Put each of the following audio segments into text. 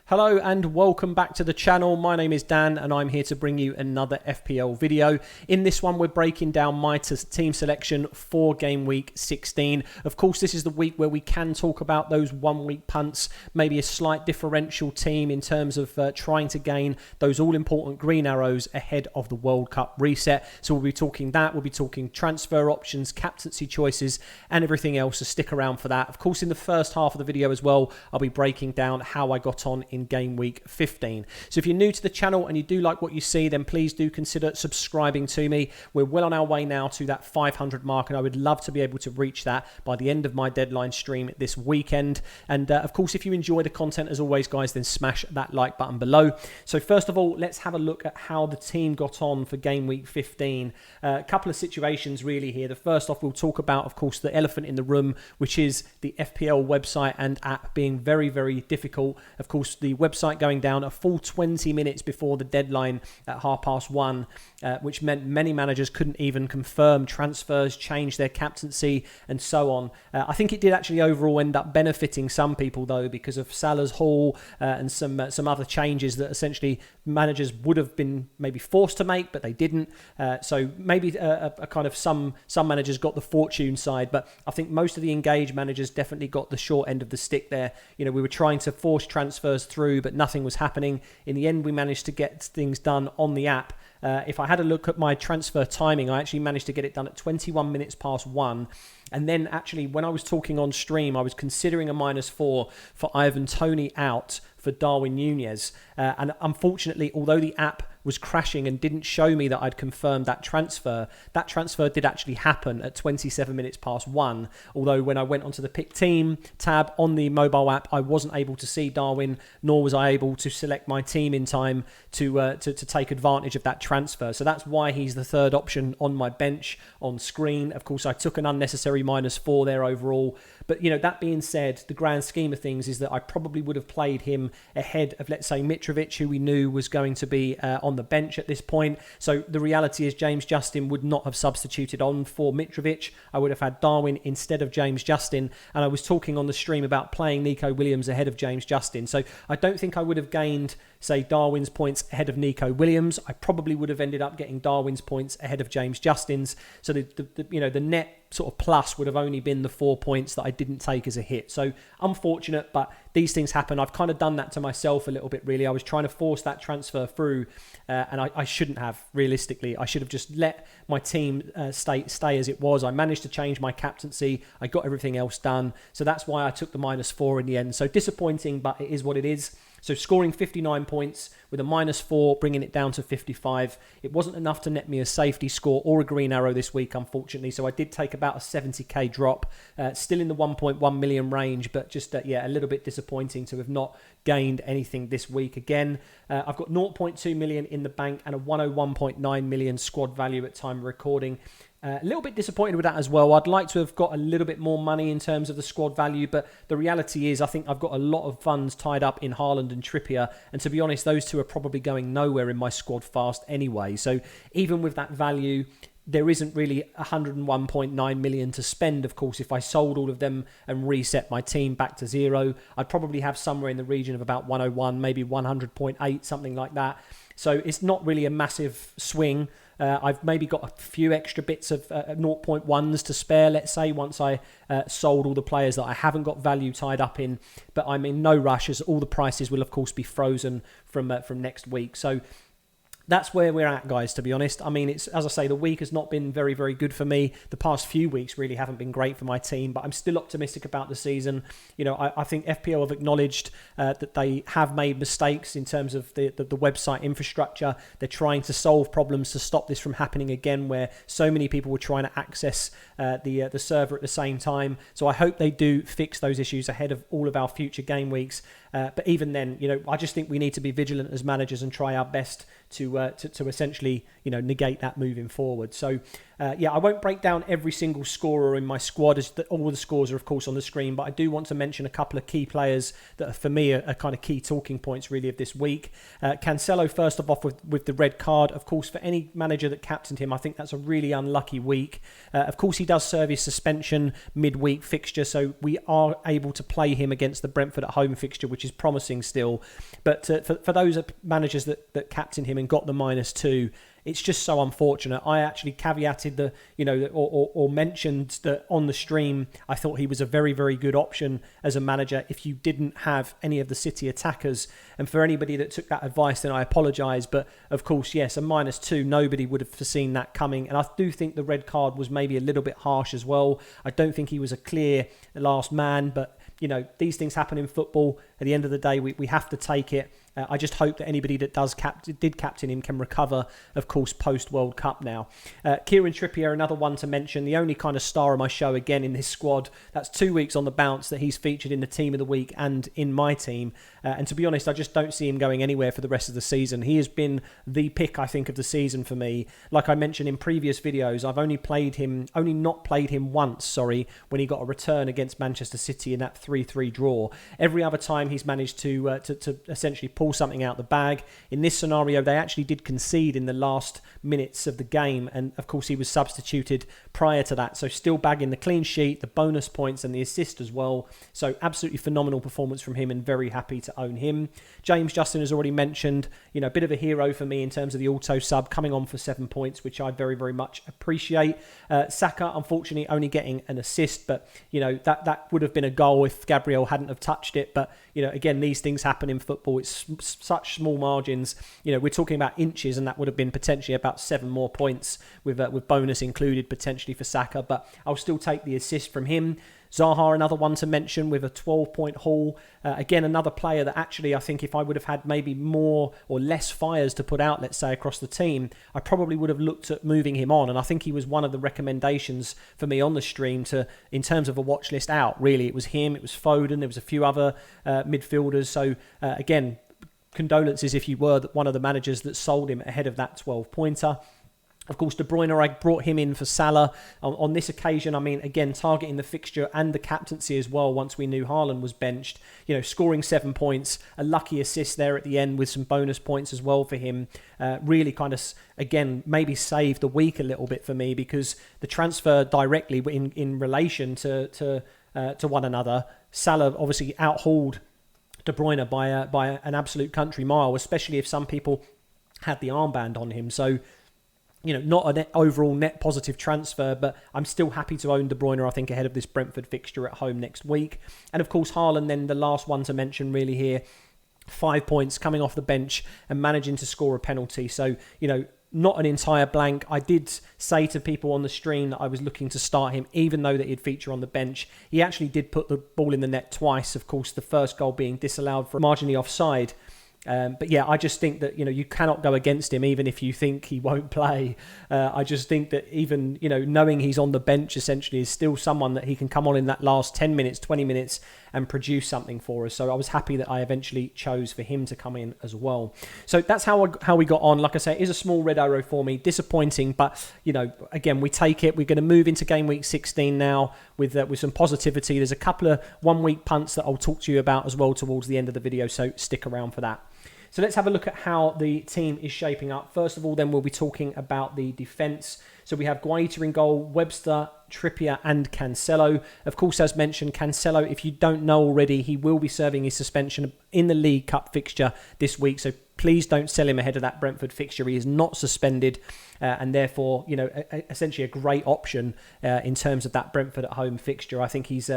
Hello and welcome back to the channel. My name is Dan and I'm here to bring you another FPL video. In this one, we're breaking down my team selection for game week 16. Of course, this is the week where we can talk about those 1 week punts, maybe a slight differential team in terms of trying to gain those all-important green arrows ahead of the World Cup reset. So we'll be talking that, we'll be talking transfer options, captaincy choices and everything else, so stick around for that. Of course, in the first half of the video as well, I'll be breaking down how I got on in game week 15. So if you're new to the channel and you do like what you see, then please do consider subscribing to me. We're well on our way now to that 500 mark and I would love to be able to reach that by the end of my deadline stream this weekend. And of course, if you enjoy the content as always, guys, then smash that like button below. So first of all, let's have a look at how the team got on for game week 15. A couple of situations really here. The first off, we'll talk about, of course, the elephant in the room, which is the FPL website and app being very, very difficult. Of course, the website going down a full 20 minutes before the deadline at 1:30, which meant many managers couldn't even confirm transfers, change their captaincy and so on. I think it did actually overall end up benefiting some people though, because of Salah's haul and some other changes that essentially managers would have been maybe forced to make, but they didn't. So maybe a kind of some managers got the fortune side, but I think most of the engaged managers definitely got the short end of the stick there. You know, we were trying to force transfers through, but nothing was happening. In the end, we managed to get things done on the app. If I had a look at my transfer timing, I actually managed to get it done at 21 minutes past 1. And then actually, when I was talking on stream, I was considering a -4 for Ivan Toney out for Darwin Nunez. And unfortunately, although the app was crashing and didn't show me that I'd confirmed that transfer did actually happen at 27 minutes past 1. Although when I went onto the pick team tab on the mobile app, I wasn't able to see Darwin, nor was I able to select my team in time to take advantage of that transfer. So that's why he's the third option on my bench on screen. Of course, I took an unnecessary -4 there overall. But, you know, that being said, the grand scheme of things is that I probably would have played him ahead of, let's say, Mitrovic, who we knew was going to be on the bench at this point. So the reality is James Justin would not have substituted on for Mitrovic. I would have had Darwin instead of James Justin. And I was talking on the stream about playing Nico Williams ahead of James Justin. So I don't think I would have gained, say, Darwin's points ahead of Nico Williams. I probably would have ended up getting Darwin's points ahead of James Justin's. So the net sort of plus would have only been the 4 points that I didn't take as a hit. So unfortunate, but these things happen. I've kind of done that to myself a little bit, really. I was trying to force that transfer through and I shouldn't have, realistically. I should have just let my team stay as it was. I managed to change my captaincy. I got everything else done. So that's why I took the -4 in the end. So disappointing, but it is what it is. So scoring 59 points with a -4, bringing it down to 55. It wasn't enough to net me a safety score or a green arrow this week, unfortunately. So I did take about a 70k drop, still in the 1.1 million range, but just, yeah, a little bit disappointing to have not gained anything this week again. I've got 0.2 million in the bank and a 101.9 million squad value at time of recording. A little bit disappointed with that as well. I'd like to have got a little bit more money in terms of the squad value, but the reality is I think I've got a lot of funds tied up in Haaland and Trippier, and to be honest, those two are probably going nowhere in my squad fast anyway. So even with that value, there isn't really 101.9 million to spend. Of course, if I sold all of them and reset my team back to 0, I'd probably have somewhere in the region of about 101, maybe 100.8, something like that. So it's not really a massive swing. I've maybe got a few extra bits of 0.1s to spare, let's say, once I sold all the players that I haven't got value tied up in. But I'm in no rush, as all the prices will, of course, be frozen from next week. So that's where we're at, guys, to be honest. I mean, it's, as I say, the week has not been very, very good for me. The past few weeks really haven't been great for my team, but I'm still optimistic about the season. You know, I think FPL have acknowledged that they have made mistakes in terms of the website infrastructure. They're trying to solve problems to stop this from happening again, where so many people were trying to access the server at the same time. So I hope they do fix those issues ahead of all of our future game weeks. But even then, you know, I just think we need to be vigilant as managers and try our best to essentially, you know, negate that moving forward. So Yeah, I won't break down every single scorer in my squad, as all the scores are, of course, on the screen, but I do want to mention a couple of key players that are, for me, are kind of key talking points, really, of this week. Cancelo, first off, with the red card. Of course, for any manager that captained him, I think that's a really unlucky week. Of course, he does serve his suspension midweek fixture, so we are able to play him against the Brentford at home fixture, which is promising still. But for those managers that captained him and got the -2, it's just so unfortunate. I actually caveated or mentioned that on the stream. I thought he was a very, very good option as a manager if you didn't have any of the City attackers. And for anybody that took that advice, then I apologise. But of course, yes, a -2, nobody would have foreseen that coming. And I do think the red card was maybe a little bit harsh as well. I don't think he was a clear last man, but these things happen in football. At the end of the day, we have to take it. I just hope that anybody that did captain him can recover, of course, post-World Cup now. Kieran Trippier, another one to mention, the only kind of star of my show again in this squad. That's 2 weeks on the bounce that he's featured in the team of the week and in my team. And to be honest, I just don't see him going anywhere for the rest of the season. He has been the pick, I think, of the season for me. Like I mentioned in previous videos, I've only not played him once, when he got a return against Manchester City in that 3-3 draw. Every other time he's managed to essentially pull something out the bag. In this scenario, they actually did concede in the last minutes of the game, and of course he was substituted prior to that, so still bagging the clean sheet, the bonus points and the assist as well. So absolutely phenomenal performance from him, and very happy to own him. James Justin has already mentioned, a bit of a hero for me in terms of the auto sub, coming on for 7 points, which I very, very much appreciate. Saka, unfortunately, only getting an assist, but that would have been a goal if Gabriel hadn't have touched it. But again, these things happen in football. It's such small margins. We're talking about inches, and that would have been potentially about 7 more points with bonus included potentially for Saka. But I'll still take the assist from him. Zaha, another one to mention, with a 12-point haul. Again, another player that actually I think if I would have had maybe more or less fires to put out, let's say, across the team, I probably would have looked at moving him on. And I think he was one of the recommendations for me on the stream in terms of a watch list out. Really, it was him, it was Foden, there was a few other midfielders. So again, condolences if you were one of the managers that sold him ahead of that 12-pointer. Of course, De Bruyne, I brought him in for Salah. On this occasion, again, targeting the fixture and the captaincy as well once we knew Haaland was benched. Scoring 7 points, a lucky assist there at the end with some bonus points as well for him. Really kind of, again, maybe saved the week a little bit for me, because the transfer directly in relation to one another, Salah obviously outhauled De Bruyne by an absolute country mile, especially if some people had the armband on him. So, not an overall net positive transfer, but I'm still happy to own De Bruyne, I think, ahead of this Brentford fixture at home next week. And of course, Haaland, then the last one to mention really here, 5 points coming off the bench and managing to score a penalty. So, not an entire blank. I did say to people on the stream that I was looking to start him, even though that he'd feature on the bench. He actually did put the ball in the net twice, of course, the first goal being disallowed for marginally offside. But yeah, I just think that, you cannot go against him, even if you think he won't play. I just think that even, knowing he's on the bench essentially is still someone that he can come on in that last 10 minutes, 20 minutes and produce something for us. So I was happy that I eventually chose for him to come in as well. So that's how we got on. Like I say, it is a small red arrow for me. Disappointing, but, again, we take it. We're going to move into game week 16 now with some positivity. There's a couple of one-week punts that I'll talk to you about as well towards the end of the video, so stick around for that. So let's have a look at how the team is shaping up. First of all, then we'll be talking about the defence. So we have Guaita in goal, Webster, Trippier and Cancelo. Of course, as mentioned, Cancelo, if you don't know already, he will be serving his suspension in the League Cup fixture this week. So please don't sell him ahead of that Brentford fixture. He is not suspended and therefore, essentially a great option in terms of that Brentford at home fixture. I think he's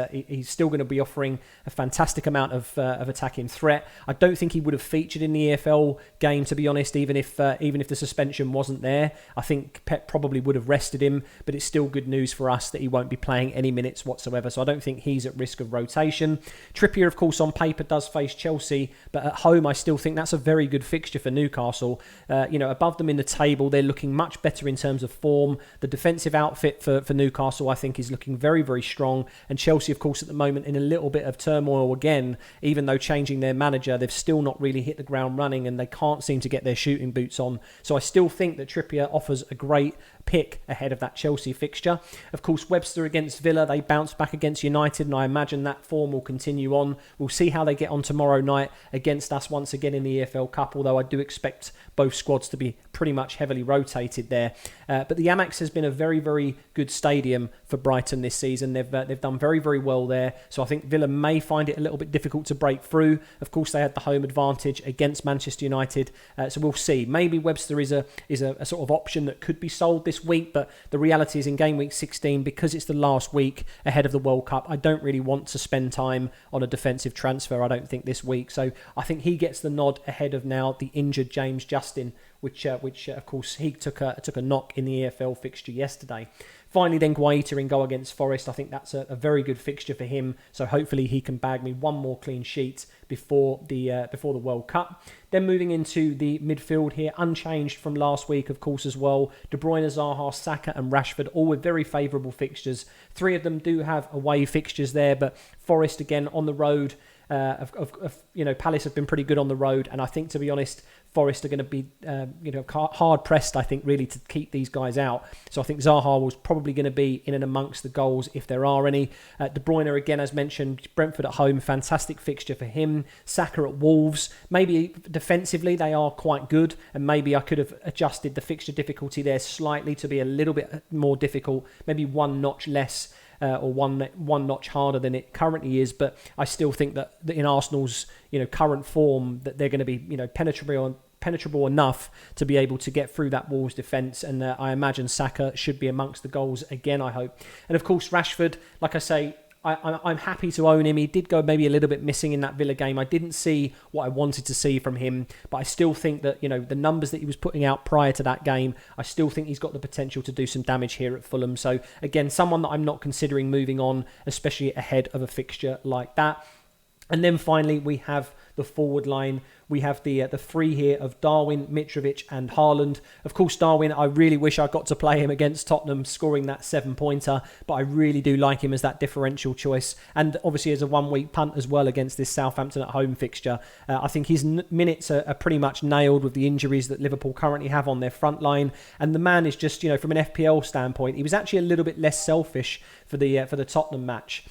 still going to be offering a fantastic amount of attacking threat. I don't think he would have featured in the EFL game, to be honest, even if the suspension wasn't there. I think Pep probably would have rested him, but it's still good news for us that he won't be playing any minutes whatsoever. So I don't think he's at risk of rotation. Trippier, of course, on paper does face Chelsea, but at home I still think that's a very good fixture for Newcastle. Above them in the table, they're looking much better in terms of form. The defensive outfit for Newcastle, I think, is looking very, very strong. And Chelsea, of course, at the moment in a little bit of turmoil again. Even though changing their manager, they've still not really hit the ground running and they can't seem to get their shooting boots on. So I still think that Trippier offers a great pick ahead of that Chelsea fixture. Of course, Webster against Villa, they bounced back against United, and I imagine that form will continue on. We'll see how they get on tomorrow night against us once again in the EFL Cup, although I do expect both squads to be pretty much heavily rotated there. But the Amex has been a very, very good stadium for Brighton this season. They've done very, very well there. So I think Villa may find it a little bit difficult to break through. Of course, they had the home advantage against Manchester United. So we'll see. Maybe Webster is a sort of option that could be sold this week. But the reality is in game week 16, because it's the last week ahead of the World Cup, I don't really want to spend time on a defensive transfer, I don't think, this week. So I think he gets the nod ahead of now the injured James Justin, which of course he took a knock in the EFL fixture yesterday. Finally, then Guaita in goal against Forest. I think that's a very good fixture for him. So hopefully he can bag me one more clean sheet before the World Cup. Then moving into the midfield here, unchanged from last week, of course, as well. De Bruyne, Zaha, Saka and Rashford, all with very favourable fixtures. 3 of them do have away fixtures there, but Forest again on the road. Palace have been pretty good on the road, and I think, to be honest, Forest are going to be hard pressed, I think, really, to keep these guys out. So I think Zaha was probably going to be in and amongst the goals if there are any. De Bruyne again, as mentioned, Brentford at home, fantastic fixture for him. Saka at Wolves, maybe defensively they are quite good, and maybe I could have adjusted the fixture difficulty there slightly to be a little bit more difficult, maybe one notch less. Or one notch harder than it currently is, but I still think that in Arsenal's current form that they're going to be penetrable enough to be able to get through that Wolves defence, and I imagine Saka should be amongst the goals again, I hope. And of course Rashford, like I say, I'm happy to own him. He did go maybe a little bit missing in that Villa game. I didn't see what I wanted to see from him, but I still think that, the numbers that he was putting out prior to that game, I still think he's got the potential to do some damage here at Fulham. So again, someone that I'm not considering moving on, especially ahead of a fixture like that. And then finally, we have the forward line. We have the 3 here of Darwin, Mitrovic and Haaland. Of course, Darwin, I really wish I got to play him against Tottenham, scoring that 7-pointer, but I really do like him as that differential choice. And obviously as a one-week punt as well against this Southampton at home fixture. I think his minutes are pretty much nailed with the injuries that Liverpool currently have on their front line. And the man is just, from an FPL standpoint, he was actually a little bit less selfish for the Tottenham match.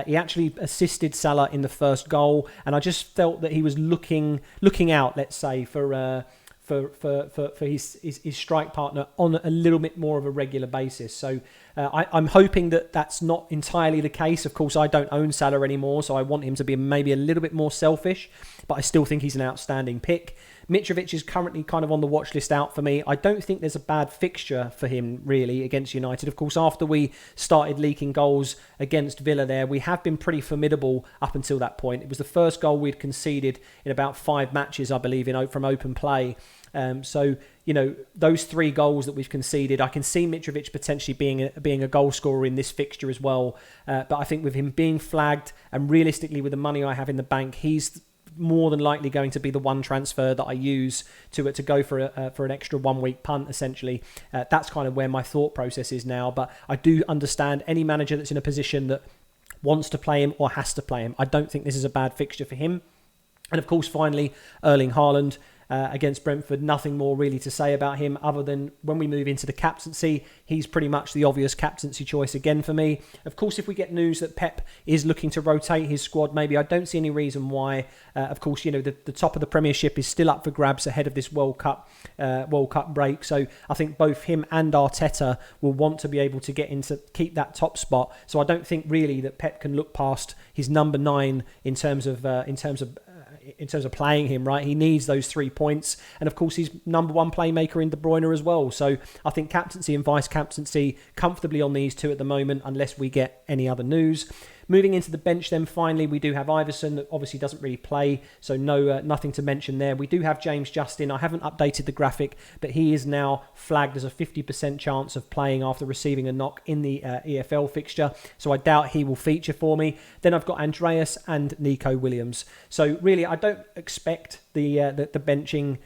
He actually assisted Salah in the first goal, and I just felt that he was looking out, let's say, for his strike partner on a little bit more of a regular basis. So I'm hoping that that's not entirely the case. Of course, I don't own Salah anymore, so I want him to be maybe a little bit more selfish, but I still think he's an outstanding pick. Mitrovic is currently kind of on the watch list out for me. I don't think there's a bad fixture for him, really, against United. Of course, after we started leaking goals against Villa there, we have been pretty formidable up until that point. It was the first goal we'd conceded in about 5 matches, I believe, from open play. So those 3 goals that we've conceded, I can see Mitrovic potentially being a goal scorer in this fixture as well. But I think with him being flagged, and realistically with the money I have in the bank, he's more than likely going to be the one transfer that I use to go for an extra 1-week punt, essentially. That's kind of where my thought process is now. But I do understand any manager that's in a position that wants to play him or has to play him. I don't think this is a bad fixture for him. And of course, finally, Erling Haaland. Against Brentford, nothing more really to say about him other than when we move into the captaincy, he's pretty much the obvious captaincy choice again for me. Of course, if we get news that Pep is looking to rotate his squad, maybe, I don't see any reason why. Of course, the top of the Premiership is still up for grabs ahead of this World Cup break. So I think both him and Arteta will want to be able to keep that top spot. So I don't think really that Pep can look past his number 9 in terms of playing him, right? He needs those 3 points. And of course, he's number 1 playmaker in De Bruyne as well. So I think captaincy and vice-captaincy comfortably on these 2 at the moment, unless we get any other news. Moving into the bench then, finally, we do have Iverson, that obviously doesn't really play, so nothing to mention there. We do have James Justin. I haven't updated the graphic, but he is now flagged as a 50% chance of playing after receiving a knock in the EFL fixture, so I doubt he will feature for me. Then I've got Andreas and Nico Williams. So really, I don't expect the benching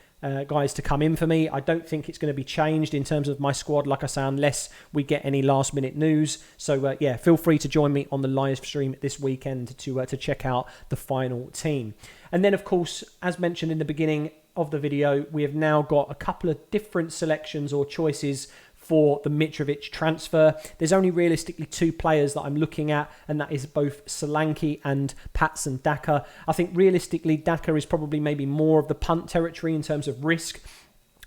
guys to come in for me. I don't think it's going to be changed in terms of my squad, like I say, unless we get any last minute news. So feel free to join me on the live stream this weekend to check out the final team. And then, of course, as mentioned in the beginning of the video, we have now got a couple of different selections or choices for the Mitrovic transfer. There's only realistically 2 players that I'm looking at, and that is both Solanke and Patson Daka. I think realistically Daka is probably maybe more of the punt territory in terms of risk.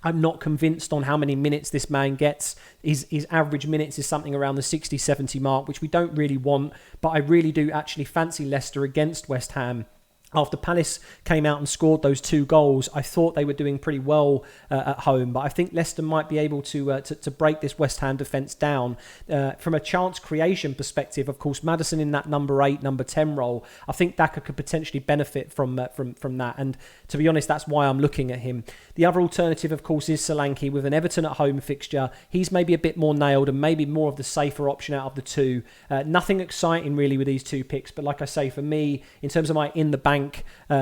I'm not convinced on how many minutes this man gets. His average minutes is something around the 60, 70 mark, which we don't really want, but I really do actually fancy Leicester against West Ham. After Palace came out and scored those 2 goals, I thought they were doing pretty well at home. But I think Leicester might be able to break this West Ham defence down. From a chance creation perspective, of course, Maddison in that number 8, number 10 role, I think Daka could potentially benefit from that. And to be honest, that's why I'm looking at him. The other alternative, of course, is Solanke with an Everton at home fixture. He's maybe a bit more nailed and maybe more of the safer option out of the 2. Nothing exciting really with these 2 picks. But like I say, for me, in terms of my in the bank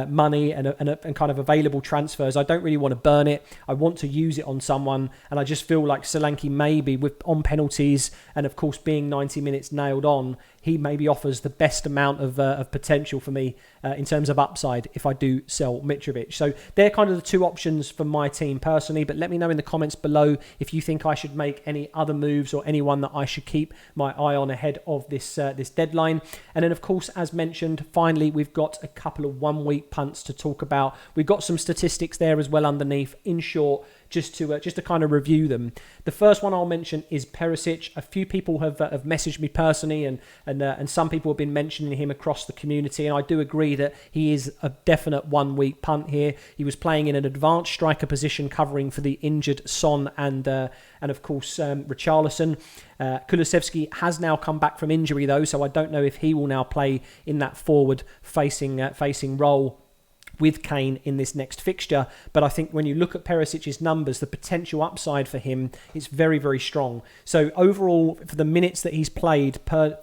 money and kind of available transfers, I don't really want to burn it. I want to use it on someone, and I just feel like Solanke maybe on penalties and of course being 90 minutes nailed on, he maybe offers the best amount of potential for me in terms of upside if I do sell Mitrovic. So they're kind of the 2 options for my team personally, but let me know in the comments below if you think I should make any other moves or anyone that I should keep my eye on ahead of this deadline. And then of course, as mentioned, finally we've got a couple of 1-week punts to talk about. We've got some statistics there as well underneath. In short, just to kind of review them. The first one I'll mention is Perisic. A few people have messaged me personally, and some people have been mentioning him across the community, and I do agree that he is a definite 1-week punt here. He was playing in an advanced striker position, covering for the injured Son and of course Richarlison. Kulusevski has now come back from injury though, so I don't know if he will now play in that forward facing role with Kane in this next fixture. But I think when you look at Perisic's numbers, the potential upside for him is very, very strong. So overall, for the minutes that he's played per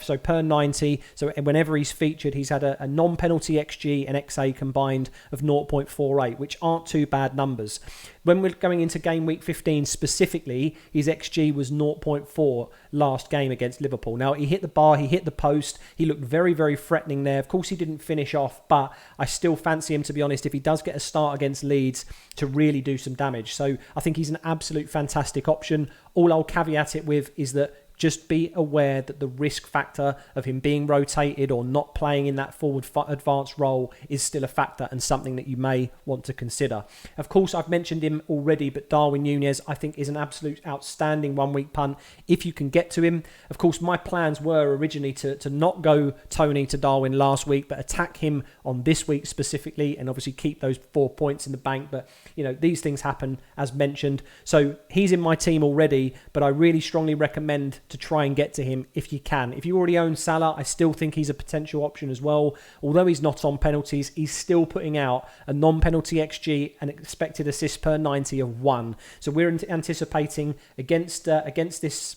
90, so whenever he's featured, he's had a non-penalty XG and XA combined of 0.48, which aren't too bad numbers. When we're going into game week 15 specifically, his XG was 0.4 last game against Liverpool. Now, he hit the bar, he hit the post, he looked very, very threatening there. Of course, he didn't finish off, but I still fancy him, to be honest, if he does get a start against Leeds, to really do some damage. So I think he's an absolute fantastic option. All I'll caveat it with is that just be aware that the risk factor of him being rotated or not playing in that forward advanced role is still a factor and something that you may want to consider. Of course, I've mentioned him already, but Darwin Núñez, I think, is an absolute outstanding 1-week punt if you can get to him. Of course, my plans were originally to not go Tony to Darwin last week, but attack him on this week specifically and obviously keep those 4 points in the bank. But, you know, these things happen, as mentioned. So he's in my team already, but I really strongly recommend to try and get to him if you can. If you already own Salah, I still think he's a potential option as well. Although he's not on penalties, he's still putting out a non-penalty XG and expected assists per 90 of 1. So we're anticipating against this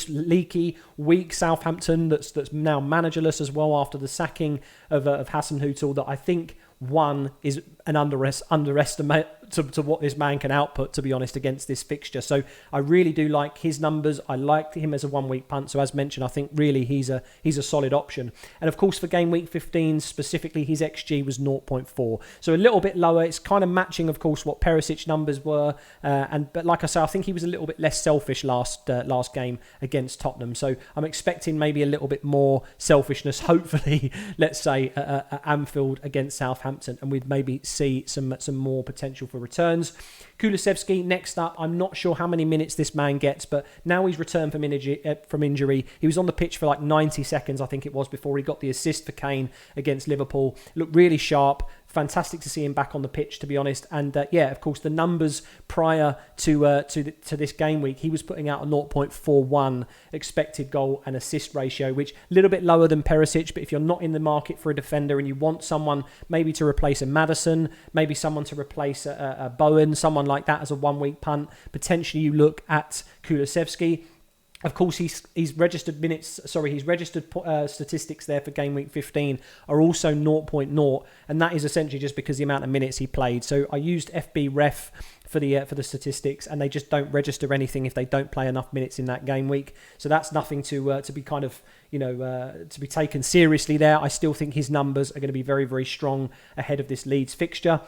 leaky, weak Southampton that's now managerless as well after the sacking of Hasenhüttl, that I think 1 is an underestimate to what this man can output, to be honest, against this fixture. So I really do like his numbers. I like him as a 1-week punt. So as mentioned, I think really he's a solid option. And of course, for game week 15 specifically, his XG was 0.4. So a little bit lower. It's kind of matching, of course, what Perisic numbers were. But like I say, I think he was a little bit less selfish last game against Tottenham. So I'm expecting maybe a little bit more selfishness, hopefully, let's say, at Anfield against Southampton. And we'd maybe see some more potential for returns. Kulusevski next up. I'm not sure how many minutes this man gets, but now he's returned from injury. He was on the pitch for like 90 seconds, I think it was, before he got the assist for Kane against Liverpool. Looked really sharp. Fantastic to see him back on the pitch, to be honest. And yeah, of course, the numbers prior to this game week, he was putting out a 0.41 expected goal and assist ratio, which a little bit lower than Perisic. But if you're not in the market for a defender and you want someone maybe to replace a Maddison, maybe someone to replace a Bowen, someone like that as a 1-week punt, potentially you look at Kulusevski. Of course, he's registered minutes. Sorry, he's registered statistics there for game week 15 are also 0.0, and that is essentially just because the amount of minutes he played. So I used FB Ref for the statistics, and they just don't register anything if they don't play enough minutes in that game week. So that's nothing to be kind of to be taken seriously there. I still think his numbers are going to be very, very strong ahead of this Leeds fixture.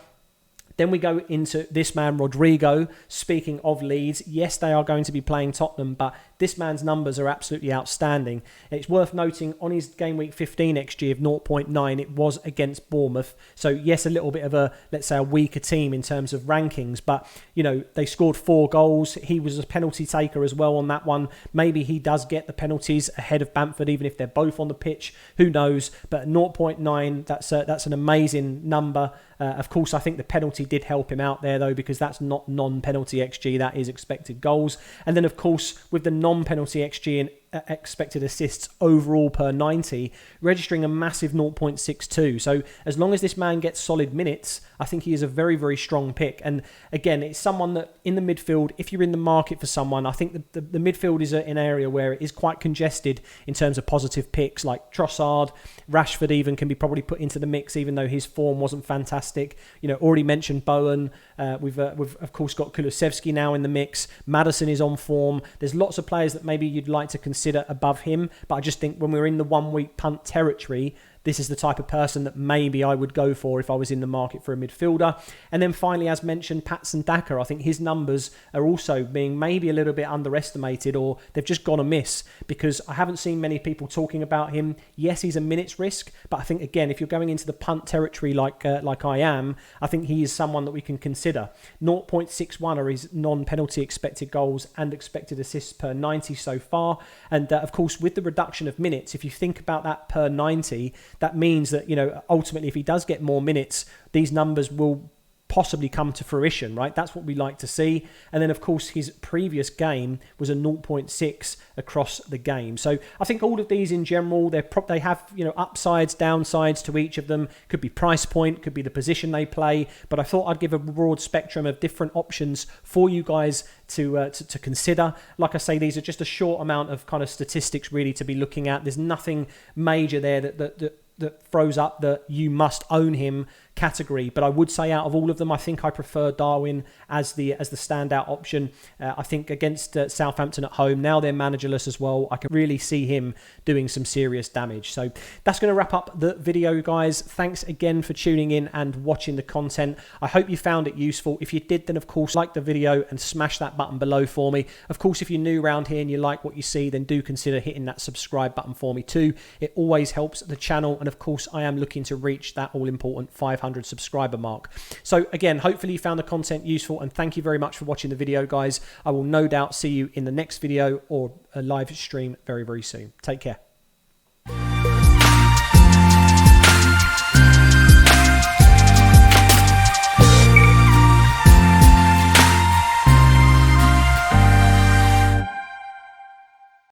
Then we go into this man, Rodrigo. Speaking of Leeds, yes, they are going to be playing Tottenham, but this man's numbers are absolutely outstanding. It's worth noting on his game week 15 XG of 0.9, it was against Bournemouth. So yes, a little bit of a, let's say, a weaker team in terms of rankings, but you know, they scored 4 goals. He was a penalty taker as well on that one. Maybe he does get the penalties ahead of Bamford, even if they're both on the pitch. Who knows? But 0.9, that's an amazing number. Of course, I think the penalty did help him out there, though, because that's not non-penalty XG, that is expected goals. And then, of course, with the non-penalty XG and expected assists overall per 90, registering a massive 0.62. So as long as this man gets solid minutes, I think he is a very, very strong pick. And again, it's someone that in the midfield, if you're in the market for someone, I think the midfield is an area where it is quite congested in terms of positive picks, like Trossard, Rashford even can be probably put into the mix, even though his form wasn't fantastic. You know, already mentioned Bowen. We've of course got Kulusevski now in the mix. Maddison is on form. There's lots of players that maybe you'd like to consider above him, but I just think when we're in the 1 week punt territory, this is the type of person that maybe I would go for if I was in the market for a midfielder. And then finally, as mentioned, Patson Daka, I think his numbers are also being maybe a little bit underestimated, or they've just gone amiss, because I haven't seen many people talking about him. Yes, he's a minutes risk, but I think, again, if you're going into the punt territory like I am, I think he is someone that we can consider. 0.61 are his non-penalty expected goals and expected assists per 90 so far. And of course, with the reduction of minutes, if you think about that per 90, that means that, you know, ultimately, if he does get more minutes, these numbers will possibly come to fruition, right? That's what we like to see. And then, of course, his previous game was a 0.6 across the game. So I think all of these in general, they have, you know, upsides, downsides to each of them. Could be price point, could be the position they play. But I thought I'd give a broad spectrum of different options for you guys to consider. Like I say, these are just a short amount of kind of statistics really to be looking at. There's nothing major there that throws up the you must own him category, but I would say out of all of them, I think I prefer Darwin as the standout option. I think against Southampton at home, now they're managerless as well, I can really see him doing some serious damage. So that's going to wrap up the video, guys. Thanks again for tuning in and watching the content. I hope you found it useful. If you did, then of course like the video and smash that button below for me. Of course, if you're new around here and you like what you see, then do consider hitting that subscribe button for me too. It always helps the channel, and of course I am looking to reach that all important 500 subscriber mark. So again, hopefully you found the content useful, and thank you very much for watching the video, guys. I will no doubt see you in the next video or a live stream very, very soon. Take care.